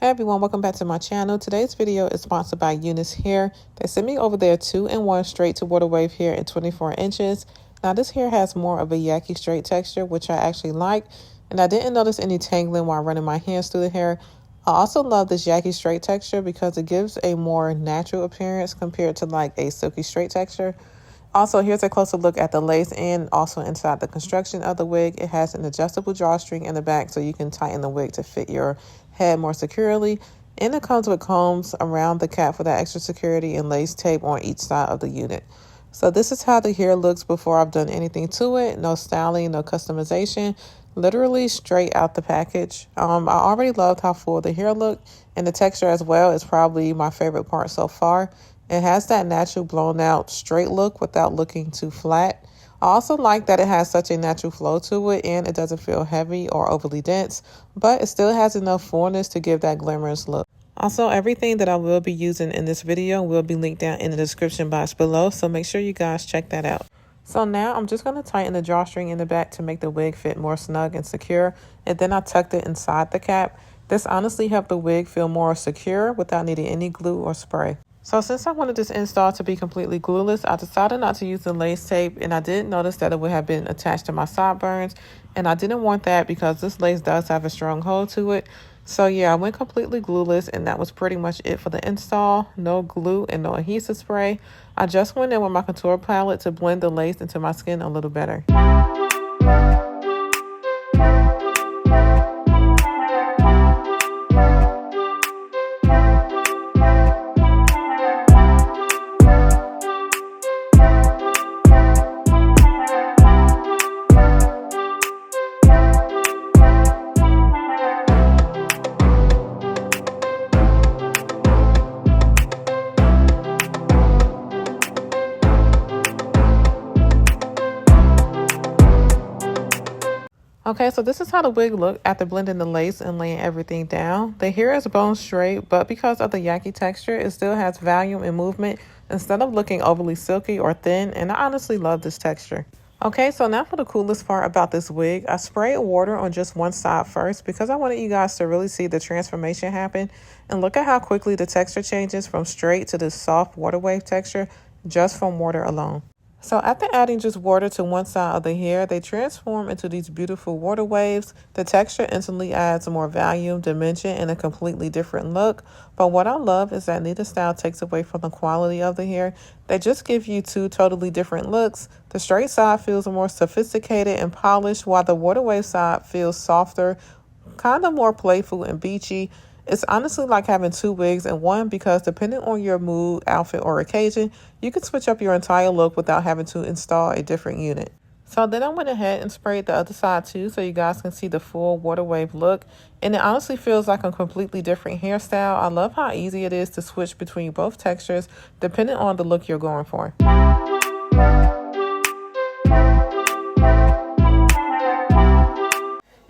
Hey everyone, welcome back to my channel. Today's video is sponsored by UNICE hair. They sent me over their 2-in-1 straight to water wave hair in 24 inches. Now this hair has more of a yaki straight texture, which I actually like, and I didn't notice any tangling while running my hands through the hair. I also love this yaki straight texture because it gives a more natural appearance compared to like a silky straight texture. Also, here's a closer look at the lace and also inside the construction of the wig. It has an adjustable drawstring in the back so you can tighten the wig to fit your head more securely. And it comes with combs around the cap for that extra security and lace tape on each side of the unit. So this is how the hair looks before I've done anything to it. No styling, no customization. Literally straight out the package. I already loved how full the hair looked, and the texture as well is probably my favorite part so far. It has that natural blown out straight look without looking too flat. I also like that it has such a natural flow to it and it doesn't feel heavy or overly dense, but it still has enough fullness to give that glamorous look. Also, everything that I will be using in this video will be linked down in the description box below, so make sure you guys check that out. So now I'm just going to tighten the drawstring in the back to make the wig fit more snug and secure, and then I tucked it inside the cap. This honestly helped the wig feel more secure without needing any glue or spray. So since I wanted this install to be completely glueless, I decided not to use the lace tape, and I did notice that it would have been attached to my sideburns, and I didn't want that because this lace does have a strong hold to it. So yeah, I went completely glueless, and that was pretty much it for the install. No glue and no adhesive spray. I just went in with my contour palette to blend the lace into my skin a little better. Okay, so this is how the wig looked after blending the lace and laying everything down. The hair is bone straight, but because of the yaki texture, it still has volume and movement instead of looking overly silky or thin, and I honestly love this texture. Okay, so now for the coolest part about this wig. I sprayed water on just one side first because I wanted you guys to really see the transformation happen. And look at how quickly the texture changes from straight to this soft water wave texture just from water alone. So after adding just water to one side of the hair, they transform into these beautiful water waves. The texture instantly adds more volume, dimension, and a completely different look. But what I love is that neither style takes away from the quality of the hair. They just give you two totally different looks. The straight side feels more sophisticated and polished, while the water wave side feels softer, kind of more playful and beachy. It's honestly like having two wigs in one because depending on your mood, outfit, or occasion, you can switch up your entire look without having to install a different unit. So then I went ahead and sprayed the other side too so you guys can see the full water wave look. And it honestly feels like a completely different hairstyle. I love how easy it is to switch between both textures depending on the look you're going for.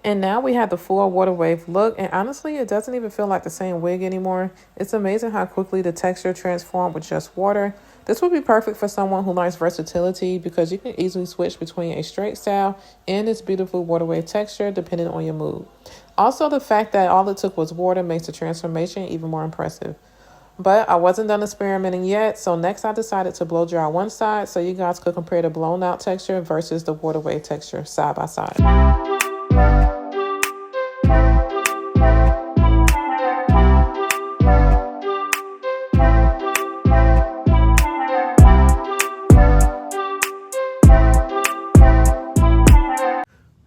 And now we have the full water wave look, and honestly, it doesn't even feel like the same wig anymore. It's amazing how quickly the texture transformed with just water. This would be perfect for someone who likes versatility because you can easily switch between a straight style and this beautiful water wave texture depending on your mood. Also, the fact that all it took was water makes the transformation even more impressive. But I wasn't done experimenting yet, so next I decided to blow dry one side so you guys could compare the blown out texture versus the water wave texture side by side.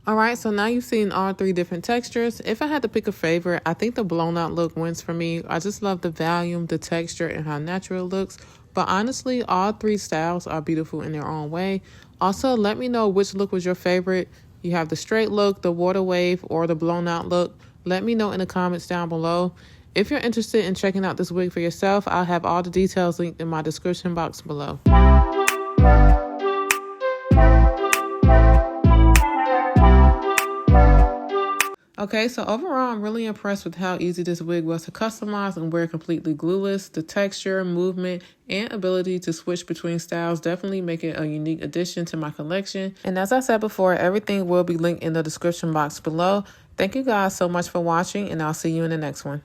Alright, so now you've seen all three different textures. If I had to pick a favorite, I think the blown out look wins for me. I just love the volume, the texture, and how natural it looks. But honestly, all three styles are beautiful in their own way. Also, let me know which look was your favorite. You have the straight look, the water wave, or the blown out look. Let me know in the comments down below. If you're interested in checking out this wig for yourself, I'll have all the details linked in my description box below. Okay, so overall, I'm really impressed with how easy this wig was to customize and wear completely glueless. The texture, movement, and ability to switch between styles definitely make it a unique addition to my collection. And as I said before, everything will be linked in the description box below. Thank you guys so much for watching, and I'll see you in the next one.